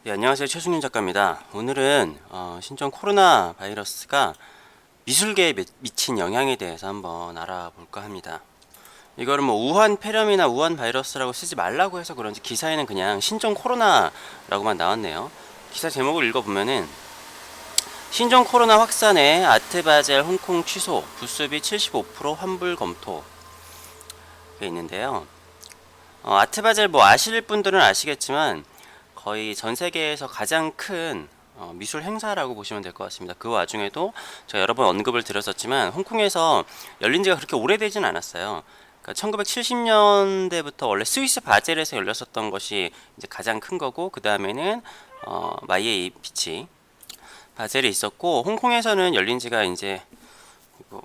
네, 안녕하세요. 최승윤 작가입니다. 오늘은 신종 코로나 바이러스가 미술계에 미친 영향에 대해서 한번 알아볼까 합니다. 이거를 뭐 우한 폐렴이나 우한 바이러스라고 쓰지 말라고 해서 그런지 기사에는 그냥 신종 코로나라고만 나왔네요. 기사 제목을 읽어보면은 신종 코로나 확산에 아트바젤 홍콩 취소, 부수비 75% 환불 검토가 있는데요. 아트바젤 뭐 아실 분들은 아시겠지만 거의 전 세계에서 가장 큰 미술 행사라고 보시면 될 것 같습니다. 그 와중에도 제가 여러 번 언급을 드렸었지만 홍콩에서 열린 지가 그렇게 오래되진 않았어요. 그러니까 1970년대부터 원래 스위스 바젤에서 열렸었던 것이 이제 가장 큰 거고, 그 다음에는 마이에이 비치 바젤이 있었고, 홍콩에서는 열린 지가 이제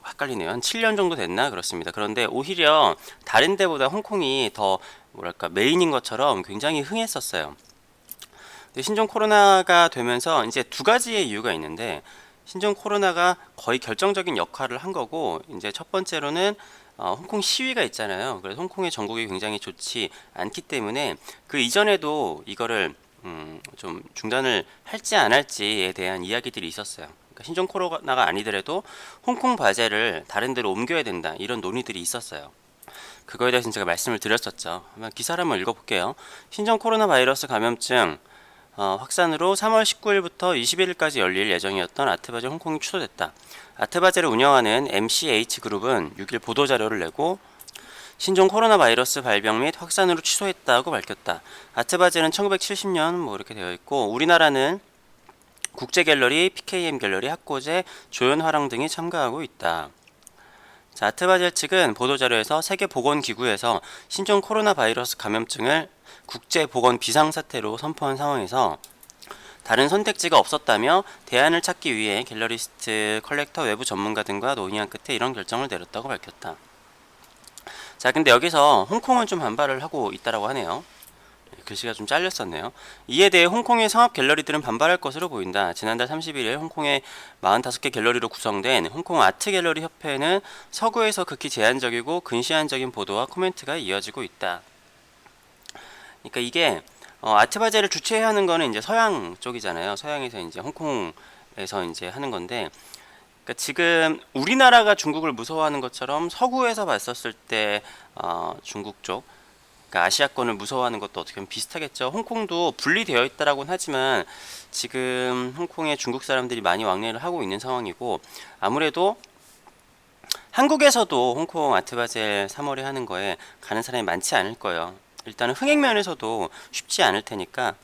헷갈리네요. 한 7년 정도 됐나 그렇습니다. 그런데 오히려 다른 데보다 홍콩이 더 뭐랄까 메인인 것처럼 굉장히 흥했었어요. 신종 코로나가 되면서 이제 두 가지의 이유가 있는데, 신종 코로나가 거의 결정적인 역할을 한 거고, 이제 첫 번째로는 홍콩 시위가 있잖아요. 그래서 홍콩의 전국이 굉장히 좋지 않기 때문에 그 이전에도 이거를 좀 중단을 할지 안 할지에 대한 이야기들이 있었어요. 그러니까 신종 코로나가 아니더라도 홍콩 바젤을 다른 데로 옮겨야 된다, 이런 논의들이 있었어요. 그거에 대해서 제가 말씀을 드렸었죠. 한번 기사를 한번 읽어볼게요. 신종 코로나 바이러스 감염증 확산으로 3월 19일부터 21일까지 열릴 예정이었던 아트바젤 홍콩이 취소됐다. 아트바젤을 운영하는 MCH그룹은 6일 보도자료를 내고 신종 코로나 바이러스 발병 및 확산으로 취소했다고 밝혔다. 아트바젤은 1970년 뭐 이렇게 되어 있고, 우리나라는 국제갤러리, PKM 갤러리, 학고제, 조연화랑 등이 참가하고 있다. 자, 아트바젤 측은 보도자료에서 세계보건기구에서 신종 코로나 바이러스 감염증을 국제보건 비상사태로 선포한 상황에서 다른 선택지가 없었다며 대안을 찾기 위해 갤러리스트, 컬렉터, 외부 전문가 등과 논의한 끝에 이런 결정을 내렸다고 밝혔다. 자, 근데 여기서 홍콩은 좀 반발을 하고 있다라고 하네요. 글씨가 좀 잘렸었네요. 이에 대해 홍콩의 상업 갤러리들은 반발할 것으로 보인다. 지난달 31일 홍콩의 45개 갤러리로 구성된 홍콩 아트 갤러리 협회는 서구에서 극히 제한적이고 근시안적인 보도와 코멘트가 이어지고 있다. 그러니까 이게 아트바젤을 주최해야 하는 거는 이제 서양 쪽이잖아요. 서양에서 이제 홍콩에서 이제 하는 건데, 그러니까 지금 우리나라가 중국을 무서워하는 것처럼 서구에서 봤었을 때 중국 쪽, 그러니까 아시아권을 무서워하는 것도 어떻게 보면 비슷하겠죠. 홍콩도 분리되어 있다라고는 하지만 지금 홍콩에 중국 사람들이 많이 왕래를 하고 있는 상황이고, 아무래도 한국에서도 홍콩 아트바젤 3월에 하는 거에 가는 사람이 많지 않을 거예요. 일단은 흥행 면에서도 쉽지 않을 테니까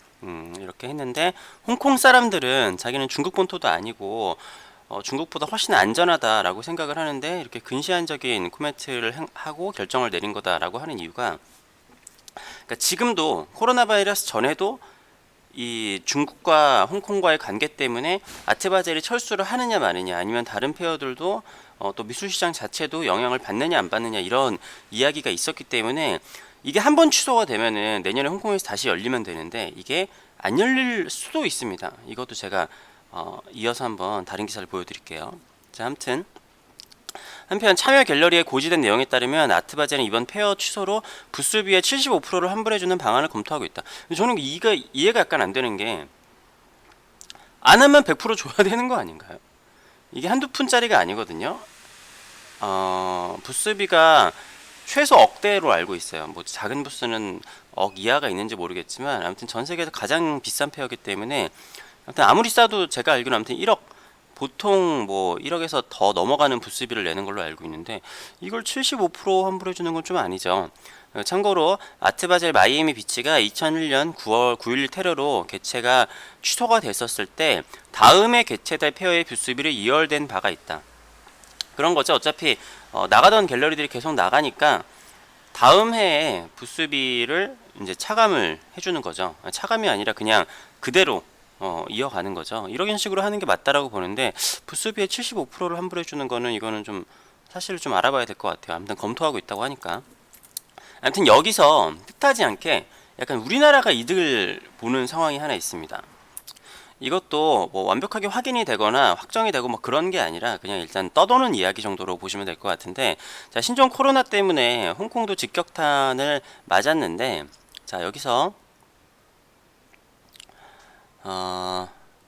이렇게 했는데, 홍콩 사람들은 자기는 중국 본토도 아니고 중국보다 훨씬 안전하다라고 생각을 하는데, 이렇게 근시안적인 코멘트를 하고 결정을 내린 거다라고 하는 이유가, 그러니까 지금도 코로나 바이러스 전에도 이 중국과 홍콩과의 관계 때문에 아트바젤이 철수를 하느냐 마느냐, 아니면 다른 페어들도 또 미술시장 자체도 영향을 받느냐 안 받느냐, 이런 이야기가 있었기 때문에 이게 한번 취소가 되면은 내년에 홍콩에서 다시 열리면 되는데, 이게 안 열릴 수도 있습니다. 이것도 제가 이어서 한번 다른 기사를 보여드릴게요. 자, 아무튼 한편 참여 갤러리에 고지된 내용에 따르면 아트바젤은 이번 페어 취소로 부스비의 75%를 환불해주는 방안을 검토하고 있다. 저는 이해가 약간 안 되는 게, 안 하면 100% 줘야 되는 거 아닌가요? 이게 한두 푼짜리가 아니거든요. 부스비가 최소 억대로 알고 있어요. 뭐 작은 부스는 억 이하가 있는지 모르겠지만, 아무튼 전 세계에서 가장 비싼 페어기 때문에, 아무튼 아무리 싸도 제가 알기로 아무튼 1억, 보통 뭐 1억에서 더 넘어가는 부스비를 내는 걸로 알고 있는데, 이걸 75% 환불해 주는 건 좀 아니죠. 참고로 아트바젤 마이애미 비치가 2001년 9월 9일 테러로 개최가 취소가 됐었을 때 다음에 개최될 페어의 부스비를 이월된 바가 있다. 그런 거죠. 어차피 나가던 갤러리들이 계속 나가니까 다음 해에 부스비를 이제 차감을 해주는 거죠. 차감이 아니라 그냥 그대로 이어가는 거죠. 이런 식으로 하는 게 맞다라고 보는데, 부스비의 75%를 환불해 주는 거는, 이거는 좀 사실 좀 알아봐야 될 것 같아요. 아무튼 검토하고 있다고 하니까. 아무튼 여기서 뜻하지 않게 약간 우리나라가 이득을 보는 상황이 하나 있습니다. 이것도 뭐 완벽하게 확인이 되거나 확정이 되고 뭐 그런 게 아니라 그냥 일단 떠도는 이야기 정도로 보시면 될 것 같은데, 자, 신종 코로나 때문에 홍콩도 직격탄을 맞았는데, 자, 여기서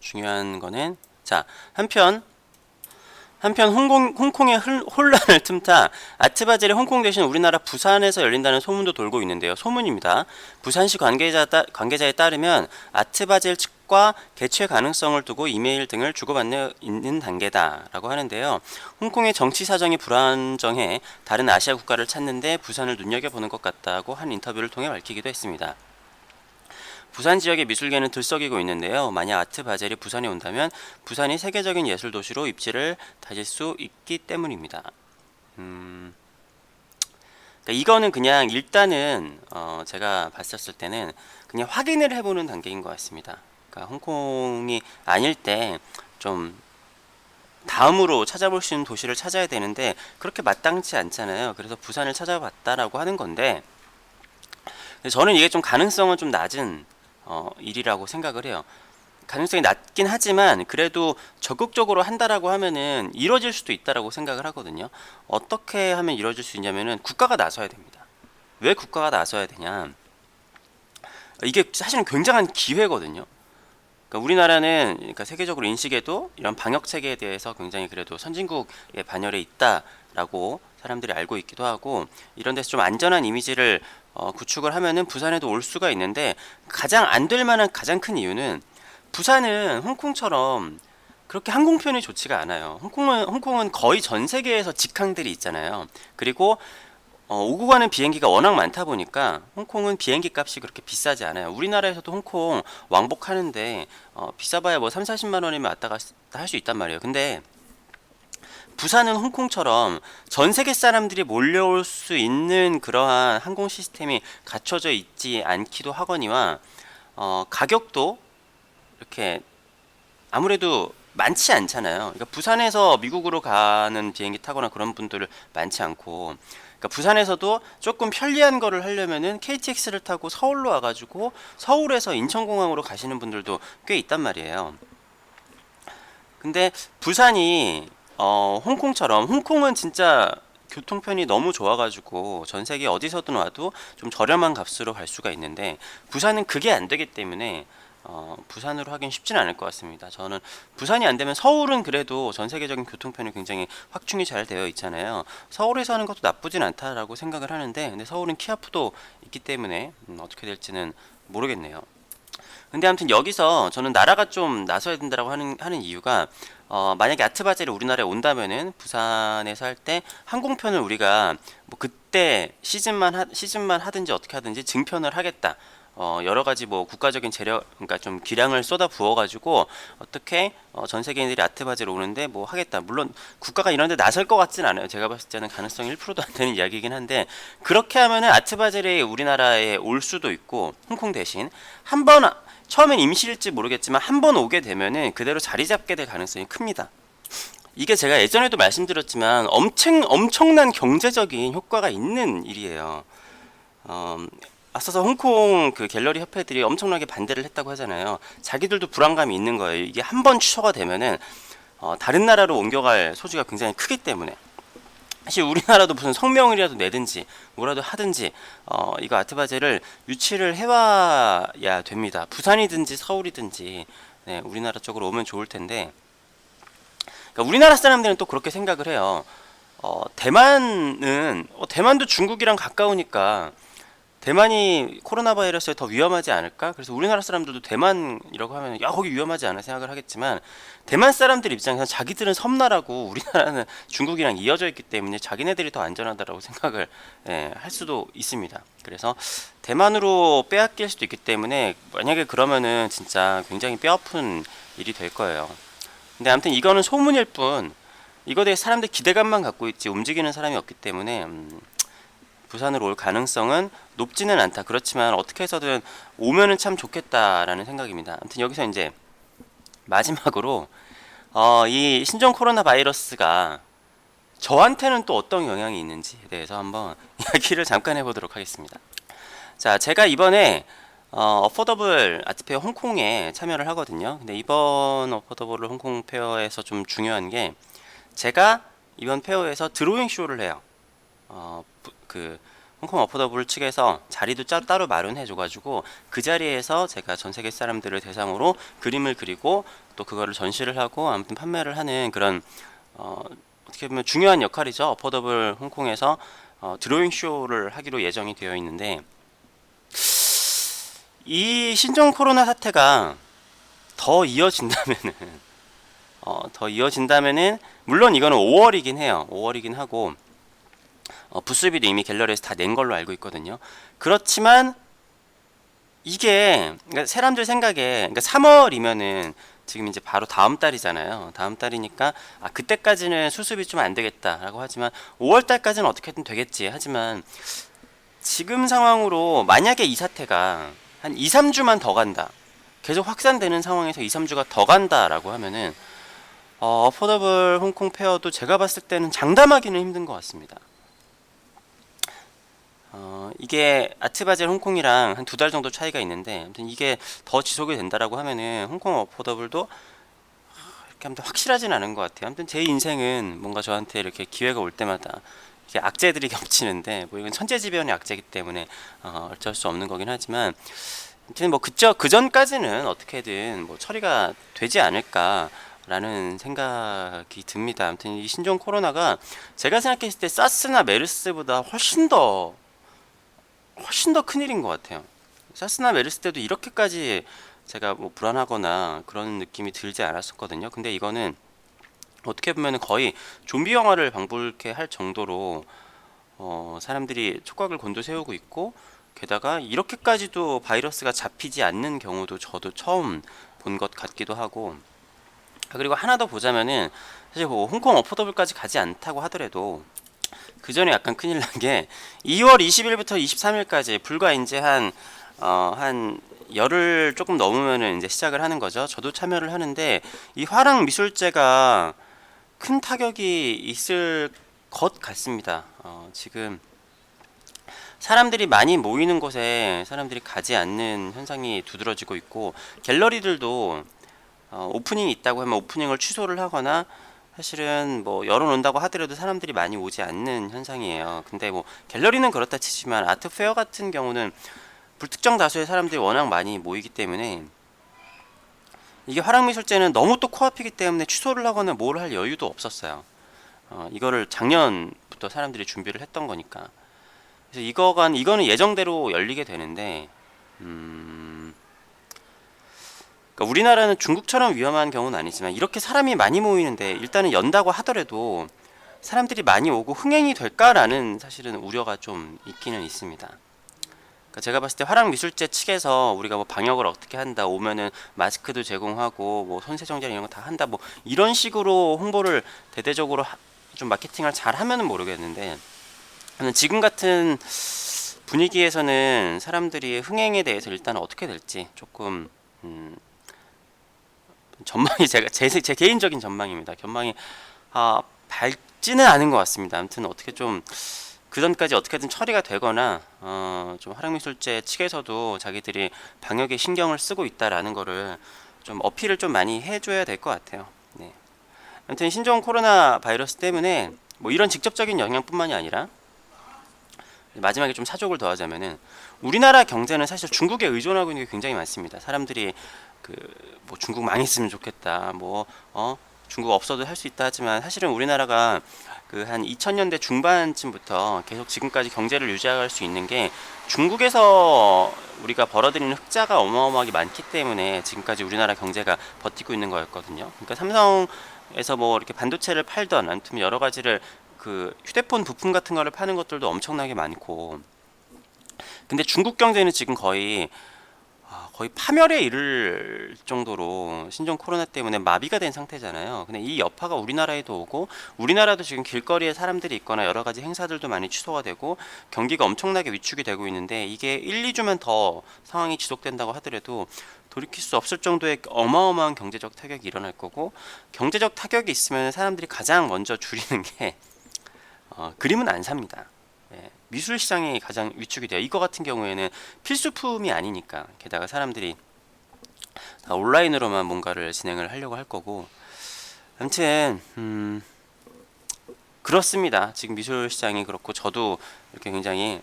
중요한 거는 자 한편 홍콩의 혼란을 틈타 아트바젤이 홍콩 대신 우리나라 부산에서 열린다는 소문도 돌고 있는데요. 소문입니다. 부산시 관계자에 따르면 아트바젤 측과 개최 가능성을 두고 이메일 등을 주고받는 있는 단계다라고 하는데요. 홍콩의 정치 사정이 불안정해 다른 아시아 국가를 찾는데 부산을 눈여겨보는 것 같다고 한 인터뷰를 통해 밝히기도 했습니다. 부산 지역의 미술계는 들썩이고 있는데요. 만약 아트바젤이 부산에 온다면 부산이 세계적인 예술 도시로 입지를 다질 수 있기 때문입니다. 그러니까 이거는 그냥 일단은 제가 봤었을 때는 그냥 확인을 해보는 단계인 것 같습니다. 그러니까 홍콩이 아닐 때 좀 다음으로 찾아볼 수 있는 도시를 찾아야 되는데 그렇게 마땅치 않잖아요. 그래서 부산을 찾아봤다라고 하는 건데 저는 이게 좀 가능성은 좀 낮은 일이라고 생각을 해요. 가능성이 낮긴 하지만 그래도 적극적으로 한다라고 하면은 이루어질 수도 있다라고 생각을 하거든요. 어떻게 하면 이루어질 수 있냐면은 국가가 나서야 됩니다. 왜 국가가 나서야 되냐? 이게 사실은 굉장한 기회거든요. 그러니까 우리나라는 그러니까 세계적으로 인식에도 이런 방역 체계에 대해서 굉장히 그래도 선진국의 반열에 있다라고 사람들이 알고 있기도 하고 이런 데서 좀 안전한 이미지를 구축을 하면은 부산에도 올 수가 있는데 가장 안 될 만한 가장 큰 이유는 부산은 홍콩처럼 그렇게 항공편이 좋지가 않아요. 홍콩은 거의 전 세계에서 직항들이 있잖아요. 그리고 오고 가는 비행기가 워낙 많다 보니까 홍콩은 비행기 값이 그렇게 비싸지 않아요. 우리나라에서도 홍콩 왕복하는데 비싸봐야 뭐 3, 40만 원이면 왔다 갔다 할 수 있단 말이에요. 근데 부산은 홍콩처럼 전 세계 사람들이 몰려올 수 있는 그러한 항공 시스템이 갖춰져 있지 않기도 하거니와 가격도 이렇게 아무래도 많지 않잖아요. 그러니까 부산에서 미국으로 가는 비행기 타거나 그런 분들을 많지 않고 그러니까 부산에서도 조금 편리한 거를 하려면은 KTX를 타고 서울로 와가지고 서울에서 인천공항으로 가시는 분들도 꽤 있단 말이에요. 근데 부산이 홍콩처럼 홍콩은 진짜 교통편이 너무 좋아가지고 전 세계 어디서든 와도 좀 저렴한 값으로 갈 수가 있는데 부산은 그게 안 되기 때문에 부산으로 하긴 쉽지는 않을 것 같습니다. 저는 부산이 안 되면 서울은 그래도 전 세계적인 교통편이 굉장히 확충이 잘 되어 있잖아요. 서울에서 하는 것도 나쁘진 않다라고 생각을 하는데 근데 서울은 키아프도 있기 때문에 어떻게 될지는 모르겠네요. 근데 아무튼 여기서 저는 나라가 좀 나서야 된다라고 하는 이유가 만약에 아트바젤이 우리나라에 온다면은 부산에서 할 때 항공편을 우리가 뭐 그때 시즌만 하든지 어떻게 하든지 증편을 하겠다. 여러 가지 뭐 국가적인 재력 그러니까 좀 기량을 쏟아 부어 가지고 어떻게 전 세계인들이 아트바젤 오는데 뭐 하겠다. 물론 국가가 이런 데 나설 것 같진 않아요. 제가 봤을 때는 가능성이 1%도 안 되는 이야기이긴 한데 그렇게 하면은 아트바젤이 우리나라에 올 수도 있고 홍콩 대신 한번 처음엔 임시일지 모르겠지만 한 번 오게 되면은 그대로 자리 잡게 될 가능성이 큽니다. 이게 제가 예전에도 말씀드렸지만 엄청난 경제적인 효과가 있는 일이에요. 앞서서 홍콩 그 갤러리 협회들이 엄청나게 반대를 했다고 하잖아요. 자기들도 불안감이 있는 거예요. 이게 한 번 취소가 되면은 다른 나라로 옮겨갈 소지가 굉장히 크기 때문에. 사실 우리나라도 무슨 성명이라도 내든지 뭐라도 하든지 이거 아트바젤을 유치를 해와야 됩니다. 부산이든지 서울이든지 네, 우리나라 쪽으로 오면 좋을 텐데 그러니까 우리나라 사람들은 또 그렇게 생각을 해요. 대만도 중국이랑 가까우니까 대만이 코로나 바이러스에 더 위험하지 않을까? 그래서 우리나라 사람들도 대만이라고 하면 야 거기 위험하지 않아 생각을 하겠지만 대만 사람들 입장에서 자기들은 섬나라고 우리나라는 중국이랑 이어져 있기 때문에 자기네들이 더 안전하다라고 생각을 할 수도 있습니다. 그래서 대만으로 빼앗길 수도 있기 때문에 만약에 그러면은 진짜 굉장히 뼈아픈 일이 될 거예요. 근데 아무튼 이거는 소문일 뿐 이거에 대해 사람들 기대감만 갖고 있지 움직이는 사람이 없기 때문에 부산으로 올 가능성은 높지는 않다. 그렇지만 어떻게 해서든 오면은 참 좋겠다라는 생각입니다. 아무튼 여기서 이제 마지막으로 이 신종 코로나 바이러스가 저한테는 또 어떤 영향이 있는지에 대해서 한번 이야기를 잠깐 해보도록 하겠습니다. 자, 제가 이번에 어포더블 아트페어 홍콩에 참여를 하거든요. 근데 이번 어포더블 홍콩 페어에서 좀 중요한 게 제가 이번 페어에서 드로잉 쇼를 해요. 그 홍콩 어포더블 측에서 자리도 따로 마련해줘가지고 그 자리에서 제가 전 세계 사람들을 대상으로 그림을 그리고 또 그거를 전시를 하고 아무튼 판매를 하는 그런 어떻게 보면 중요한 역할이죠. 어포더블 홍콩에서 드로잉 쇼를 하기로 예정이 되어 있는데, 이 신종 코로나 사태가 더 이어진다면은 더 이어진다면은 물론 이거는 5월이긴 해요. 5월이긴 하고 부수비도 이미 갤러리에서 다 낸 걸로 알고 있거든요. 그렇지만 이게 그러니까 사람들 생각에 그러니까 3월이면은 지금 이제 바로 다음 달이잖아요. 다음 달이니까 그때까지는 수습이 좀 안 되겠다라고 하지만 5월 달까지는 어떻게든 되겠지. 하지만 지금 상황으로 만약에 이 사태가 한 2, 3주만 더 간다. 계속 확산되는 상황에서 2, 3주가 더 간다라고 하면은 어포더블 홍콩 페어도 제가 봤을 때는 장담하기는 힘든 것 같습니다. 이게 아트바젤 홍콩이랑 한 2달 정도 차이가 있는데 아무튼 이게 더 지속이 된다라고 하면은 홍콩 어포더블도 이렇게 아무튼 확실하진 않은 것 같아요. 아무튼 제 인생은 뭔가 저한테 이렇게 기회가 올 때마다 이렇게 악재들이 겹치는데 뭐 이건 천재지변의 악재이기 때문에 어쩔 수 없는 거긴 하지만 아무튼 뭐 그 전까지는 어떻게든 뭐 처리가 되지 않을까라는 생각이 듭니다. 아무튼 이 신종 코로나가 제가 생각했을 때 사스나 메르스보다 훨씬 더 큰일인 것 같아요. 사스나 메르스 때도 이렇게까지 제가 뭐 불안하거나 그런 느낌이 들지 않았었거든요. 근데 이거는 어떻게 보면 거의 좀비 영화를 방불케 할 정도로 사람들이 촉각을 곤두세우고 있고, 게다가 이렇게까지도 바이러스가 잡히지 않는 경우도 저도 처음 본 것 같기도 하고, 그리고 하나 더 보자면은 사실 뭐 홍콩 어포더블까지 가지 않다고 하더라도 그 전에 약간 큰일 난 게 2월 20일부터 23일까지 불과 이제 한 열흘 조금 넘으면은 이제 시작을 하는 거죠. 저도 참여를 하는데 이 화랑 미술제가 큰 타격이 있을 것 같습니다. 지금 사람들이 많이 모이는 곳에 사람들이 가지 않는 현상이 두드러지고 있고, 갤러리들도 오프닝이 있다고 하면 오프닝을 취소를 하거나 사실은 뭐 열어놓는다고 하더라도 사람들이 많이 오지 않는 현상이에요. 근데 뭐 갤러리는 그렇다 치지만 아트 페어 같은 경우는 불특정 다수의 사람들이 워낙 많이 모이기 때문에 이게 화랑미술제는 너무 또 코앞이기 때문에 취소를 하거나 뭘 할 여유도 없었어요. 이거를 작년부터 사람들이 준비를 했던 거니까. 그래서 이거는 예정대로 열리게 되는데, 그러니까 우리나라는 중국처럼 위험한 경우는 아니지만 이렇게 사람이 많이 모이는데 일단은 연다고 하더라도 사람들이 많이 오고 흥행이 될까라는 사실은 우려가 좀 있기는 있습니다. 그러니까 제가 봤을 때 화랑미술제 측에서 우리가 뭐 방역을 어떻게 한다, 오면은 마스크도 제공하고 뭐 손세정제 이런 거 다 한다, 뭐 이런 식으로 홍보를 대대적으로 좀 마케팅을 잘 하면은 모르겠는데, 지금 같은 분위기에서는 사람들이 흥행에 대해서 일단 어떻게 될지 조금 전망이 제 개인적인 전망입니다. 전망이 밝지는 않은 것 같습니다. 아무튼 어떻게 좀 그 전까지 어떻게든 처리가 되거나 좀 화랑미술제 측에서도 자기들이 방역에 신경을 쓰고 있다라는 거를 좀 어필을 좀 많이 해줘야 될 것 같아요. 네. 아무튼 신종 코로나 바이러스 때문에 뭐 이런 직접적인 영향뿐만이 아니라 마지막에 좀 사족을 더하자면은 우리나라 경제는 사실 중국에 의존하고 있는 게 굉장히 많습니다. 사람들이 뭐 중국 망했으면 좋겠다, 뭐 중국 없어도 할 수 있다 하지만 사실은 우리나라가 한 2000년대 중반쯤부터 계속 지금까지 경제를 유지할 수 있는 게 중국에서 우리가 벌어들이는 흑자가 어마어마하게 많기 때문에 지금까지 우리나라 경제가 버티고 있는 거였거든요. 그러니까 삼성에서 뭐 이렇게 반도체를 팔던 아무튼 여러 가지를 휴대폰 부품 같은 거를 파는 것들도 엄청나게 많고, 근데 중국 경제는 지금 거의 파멸에 이를 정도로 신종 코로나 때문에 마비가 된 상태잖아요. 근데 이 여파가 우리나라에도 오고, 우리나라도 지금 길거리에 사람들이 있거나 여러 가지 행사들도 많이 취소가 되고 경기가 엄청나게 위축이 되고 있는데, 이게 1, 2주만 더 상황이 지속된다고 하더라도 돌이킬 수 없을 정도의 어마어마한 경제적 타격이 일어날 거고, 경제적 타격이 있으면 사람들이 가장 먼저 줄이는 게 그림은 안 삽니다. 예, 미술 시장이 가장 위축이 돼요. 이거 같은 경우에는 필수품이 아니니까, 게다가 사람들이 다 온라인으로만 뭔가를 진행을 하려고 할 거고, 아무튼 그렇습니다. 지금 미술 시장이 그렇고 저도 이렇게 굉장히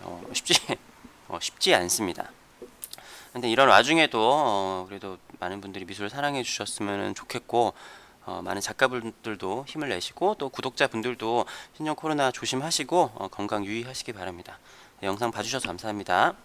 쉽지 않습니다. 근데 이런 와중에도 그래도 많은 분들이 미술을 사랑해 주셨으면 좋겠고, 많은 작가분들도 힘을 내시고 또 구독자분들도 신종 코로나 조심하시고 건강 유의하시기 바랍니다. 네, 영상 봐주셔서 감사합니다.